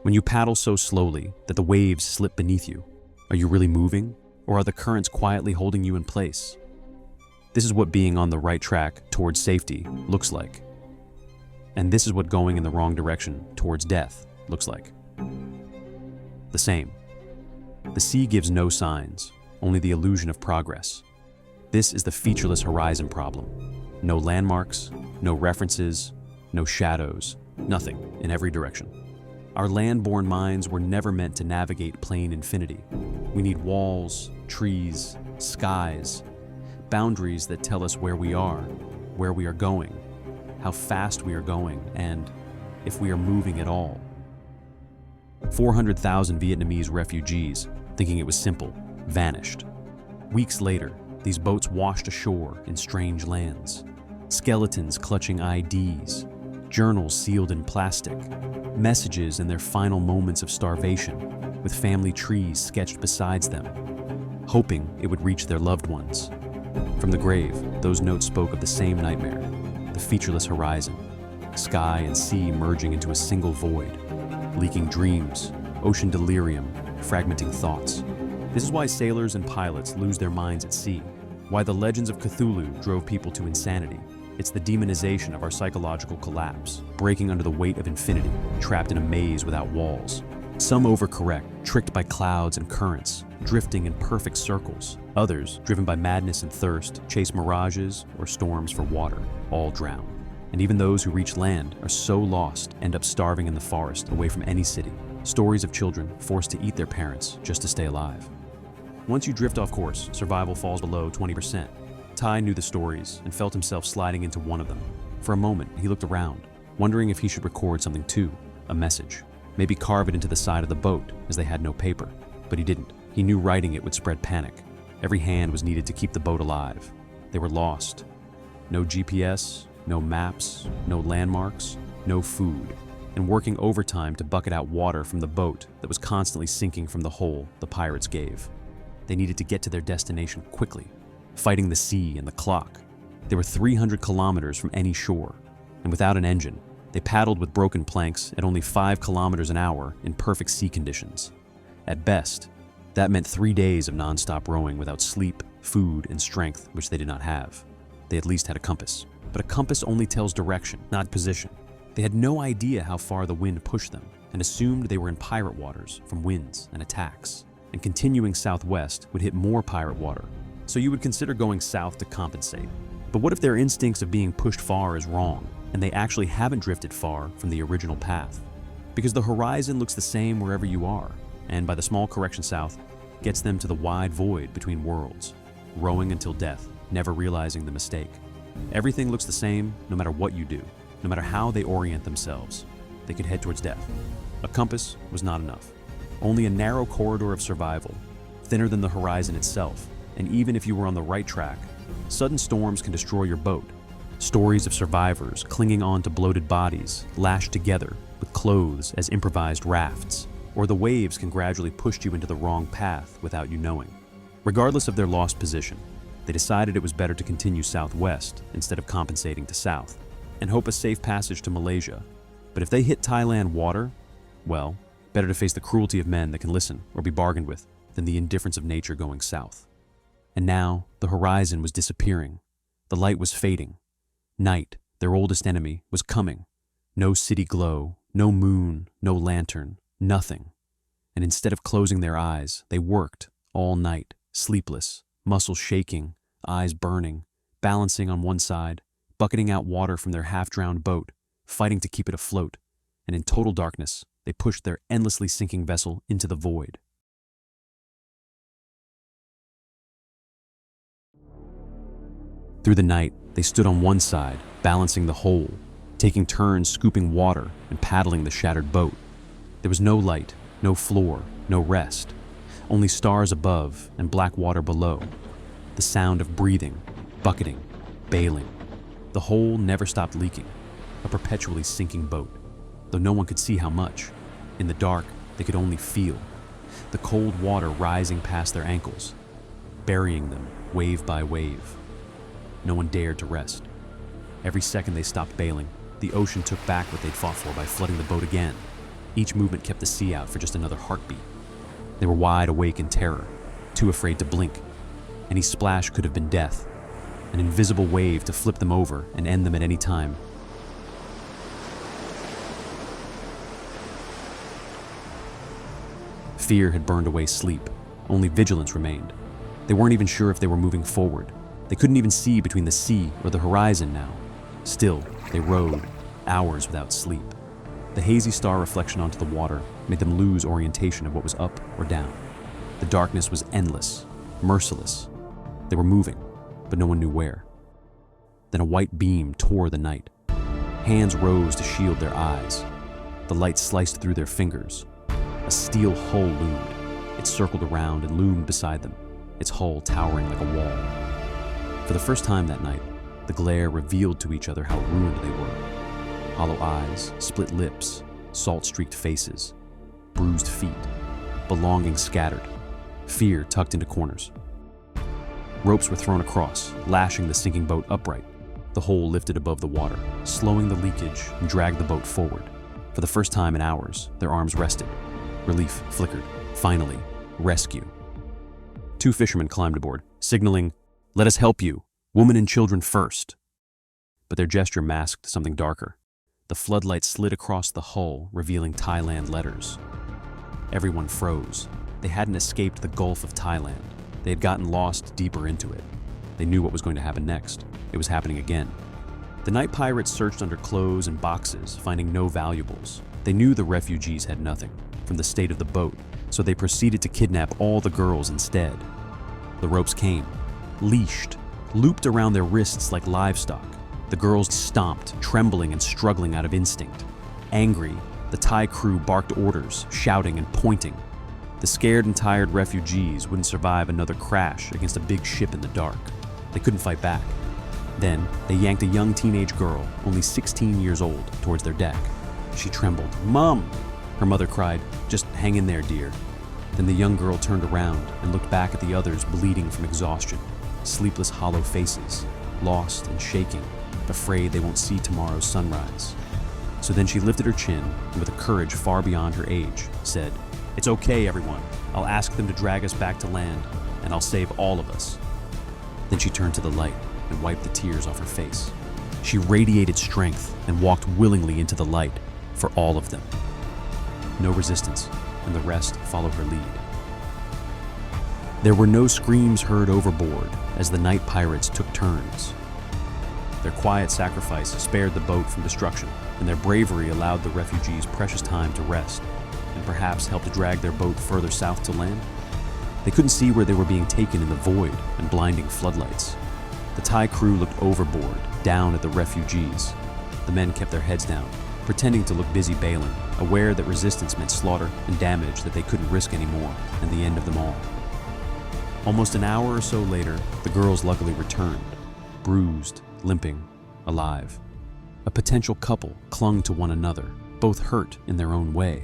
When you paddle so slowly that the waves slip beneath you, are you really moving, or are the currents quietly holding you in place? This is what being on the right track towards safety looks like. And this is what going in the wrong direction towards death looks like. The same. The sea gives no signs, only the illusion of progress. This is the featureless horizon problem. No landmarks, no references, no shadows, nothing in every direction. Our land-born minds were never meant to navigate plain infinity. We need walls, trees, skies, boundaries that tell us where we are going, how fast we are going, and if we are moving at all. 400,000 Vietnamese refugees, thinking it was simple, vanished. Weeks later, these boats washed ashore in strange lands. Skeletons clutching IDs, journals sealed in plastic, messages in their final moments of starvation, with family trees sketched beside them, hoping it would reach their loved ones. From the grave, those notes spoke of the same nightmare, the featureless horizon, sky and sea merging into a single void, leaking dreams, ocean delirium, fragmenting thoughts. This is why sailors and pilots lose their minds at sea, why the legends of Cthulhu drove people to insanity. It's the demonization of our psychological collapse, breaking under the weight of infinity, trapped in a maze without walls. Some overcorrect, tricked by clouds and currents, drifting in perfect circles. Others, driven by madness and thirst, chase mirages or storms for water, all drown. And even those who reach land are so lost, end up starving in the forest, away from any city. Stories of children forced to eat their parents just to stay alive. Once you drift off course, survival falls below 20%. Ty knew the stories and felt himself sliding into one of them. For a moment, he looked around, wondering if he should record something too, a message. Maybe carve it into the side of the boat, as they had no paper. But he didn't. He knew writing it would spread panic. Every hand was needed to keep the boat alive. They were lost. No GPS, no maps, no landmarks, no food, and working overtime to bucket out water from the boat that was constantly sinking from the hole the pirates gave. They needed to get to their destination quickly, fighting the sea and the clock. They were 300 kilometers from any shore, and without an engine, they paddled with broken planks at only 5 kilometers an hour in perfect sea conditions. At best, that meant 3 days of non-stop rowing without sleep, food, and strength, which they did not have. They at least had a compass. But a compass only tells direction, not position. They had no idea how far the wind pushed them, and assumed they were in pirate waters from winds and attacks. And continuing southwest would hit more pirate water, so you would consider going south to compensate. But what if their instincts of being pushed far is wrong, and they actually haven't drifted far from the original path? Because the horizon looks the same wherever you are, and by the small correction south, gets them to the wide void between worlds, rowing until death, never realizing the mistake. Everything looks the same no matter what you do, no matter how they orient themselves. They could head towards death. A compass was not enough. Only a narrow corridor of survival, thinner than the horizon itself, and even if you were on the right track, sudden storms can destroy your boat. Stories of survivors clinging on to bloated bodies, lashed together with clothes as improvised rafts, or the waves can gradually push you into the wrong path without you knowing. Regardless of their lost position, they decided it was better to continue southwest instead of compensating to south, and hope a safe passage to Malaysia. But if they hit Thailand water, well, better to face the cruelty of men that can listen or be bargained with than the indifference of nature going south. And now, the horizon was disappearing. The light was fading. Night, their oldest enemy, was coming. No city glow, no moon, no lantern, nothing. And instead of closing their eyes, they worked all night, sleepless, muscles shaking, eyes burning, balancing on one side, bucketing out water from their half-drowned boat, fighting to keep it afloat, and in total darkness, they pushed their endlessly sinking vessel into the void. Through the night, they stood on one side, balancing the whole, taking turns scooping water and paddling the shattered boat. There was no light, no floor, no rest, only stars above and black water below. The sound of breathing, bucketing, bailing. The hole never stopped leaking, a perpetually sinking boat, though no one could see how much. In the dark, they could only feel the cold water rising past their ankles, burying them wave by wave. No one dared to rest. Every second they stopped bailing, the ocean took back what they'd fought for by flooding the boat again. Each movement kept the sea out for just another heartbeat. They were wide awake in terror, too afraid to blink. Any splash could have been death, an invisible wave to flip them over and end them at any time. Fear had burned away sleep. Only vigilance remained. They weren't even sure if they were moving forward. They couldn't even see between the sea or the horizon now. Still, they rowed, hours without sleep. The hazy star reflection onto the water made them lose orientation of what was up or down. The darkness was endless, merciless. They were moving, but no one knew where. Then a white beam tore the night. Hands rose to shield their eyes. The light sliced through their fingers. A steel hull loomed. It circled around and loomed beside them, its hull towering like a wall. For the first time that night, the glare revealed to each other how ruined they were. Hollow eyes, split lips, salt-streaked faces, bruised feet, belongings scattered, fear tucked into corners. Ropes were thrown across, lashing the sinking boat upright. The hull lifted above the water, slowing the leakage and dragged the boat forward. For the first time in hours, their arms rested. Relief flickered. Finally, rescue. Two fishermen climbed aboard, signaling, "Let us help you. Women and children first." But their gesture masked something darker. The floodlight slid across the hull, revealing Thailand letters. Everyone froze. They hadn't escaped the Gulf of Thailand. They had gotten lost deeper into it. They knew what was going to happen next. It was happening again. The night pirates searched under clothes and boxes, finding no valuables. They knew the refugees had nothing, from the state of the boat, so they proceeded to kidnap all the girls instead. The ropes came, leashed, looped around their wrists like livestock. The girls stomped, trembling and struggling out of instinct. Angry, the Thai crew barked orders, shouting and pointing. The scared and tired refugees wouldn't survive another crash against a big ship in the dark. They couldn't fight back. Then, they yanked a young teenage girl, only 16 years old, towards their deck. She trembled. "Mom!" Her mother cried, "Just hang in there, dear." Then the young girl turned around and looked back at the others bleeding from exhaustion. Sleepless, hollow faces, lost and shaking, afraid they won't see tomorrow's sunrise. So then she lifted her chin and, with a courage far beyond her age, said, "It's okay, everyone. I'll ask them to drag us back to land, and I'll save all of us." Then she turned to the light and wiped the tears off her face. She radiated strength and walked willingly into the light for all of them. No resistance, and the rest followed her lead. There were no screams heard overboard as the night pirates took turns. Their quiet sacrifice spared the boat from destruction, and their bravery allowed the refugees precious time to rest, and perhaps helped drag their boat further south to land. They couldn't see where they were being taken in the void and blinding floodlights. The Thai crew looked overboard, down at the refugees. The men kept their heads down, pretending to look busy bailing, aware that resistance meant slaughter and damage that they couldn't risk anymore, and the end of them all. Almost an hour or so later, the girls luckily returned, bruised, limping, alive. A potential couple clung to one another, both hurt in their own way.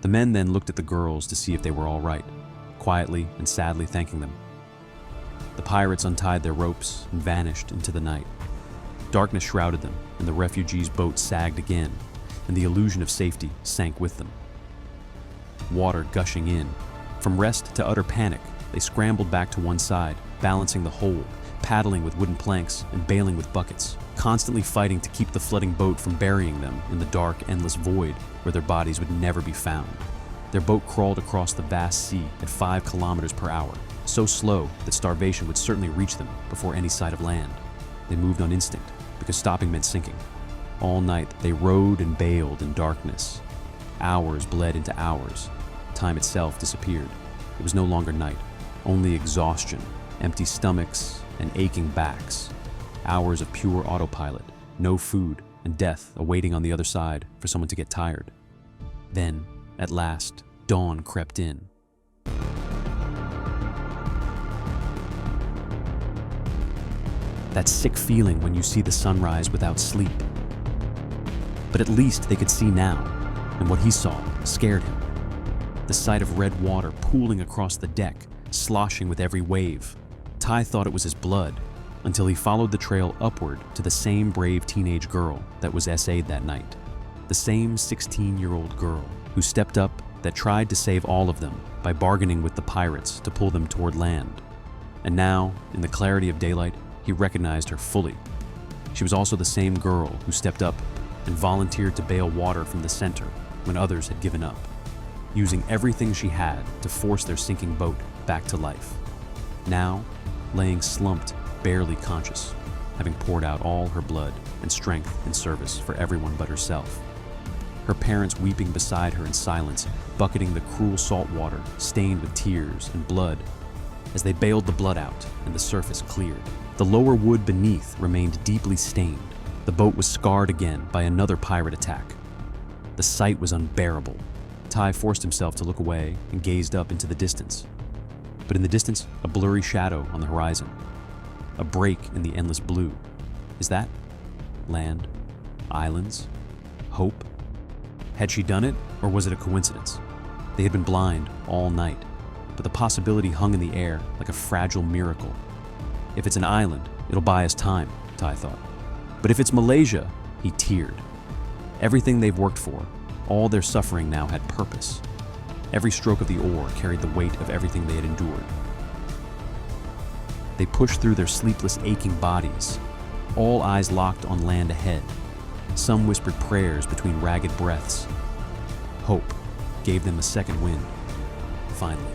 The men then looked at the girls to see if they were all right, quietly and sadly thanking them. The pirates untied their ropes and vanished into the night. Darkness shrouded them, and the refugees' boat sagged again, and the illusion of safety sank with them. Water gushing in. From rest to utter panic, they scrambled back to one side, balancing the whole, paddling with wooden planks and bailing with buckets, constantly fighting to keep the flooding boat from burying them in the dark, endless void where their bodies would never be found. Their boat crawled across the vast sea at 5 kilometers per hour, so slow that starvation would certainly reach them before any sight of land. They moved on instinct, because stopping meant sinking. All night, they rowed and bailed in darkness. Hours bled into hours. Time itself disappeared. It was no longer night, only exhaustion, empty stomachs, and aching backs. Hours of pure autopilot, no food, and death awaiting on the other side for someone to get tired. Then, at last, dawn crept in. That sick feeling when you see the sunrise without sleep. But at least they could see now, and what he saw scared him. The sight of red water pooling across the deck, sloshing with every wave. Ty thought it was his blood, until he followed the trail upward to the same brave teenage girl that was SA'd that night. The same 16-year-old girl who stepped up, that tried to save all of them by bargaining with the pirates to pull them toward land. And now, in the clarity of daylight, he recognized her fully. She was also the same girl who stepped up and volunteered to bail water from the center when others had given up, using everything she had to force their sinking boat back to life. Now, laying slumped, barely conscious, having poured out all her blood and strength in service for everyone but herself. Her parents weeping beside her in silence, bucketing the cruel salt water stained with tears and blood. As they bailed the blood out and the surface cleared, the lower wood beneath remained deeply stained. The boat was scarred again by another pirate attack. The sight was unbearable. Ty forced himself to look away and gazed up into the distance. But in the distance, a blurry shadow on the horizon. A break in the endless blue. Is that land? Islands? Hope? Had she done it, or was it a coincidence? They had been blind all night, but the possibility hung in the air like a fragile miracle. If it's an island, it'll buy us time, Ty thought. But if it's Malaysia, he teared. Everything they've worked for, all their suffering now had purpose. Every stroke of the oar carried the weight of everything they had endured. They pushed through their sleepless, aching bodies, all eyes locked on land ahead. Some whispered prayers between ragged breaths. Hope gave them a second wind, finally.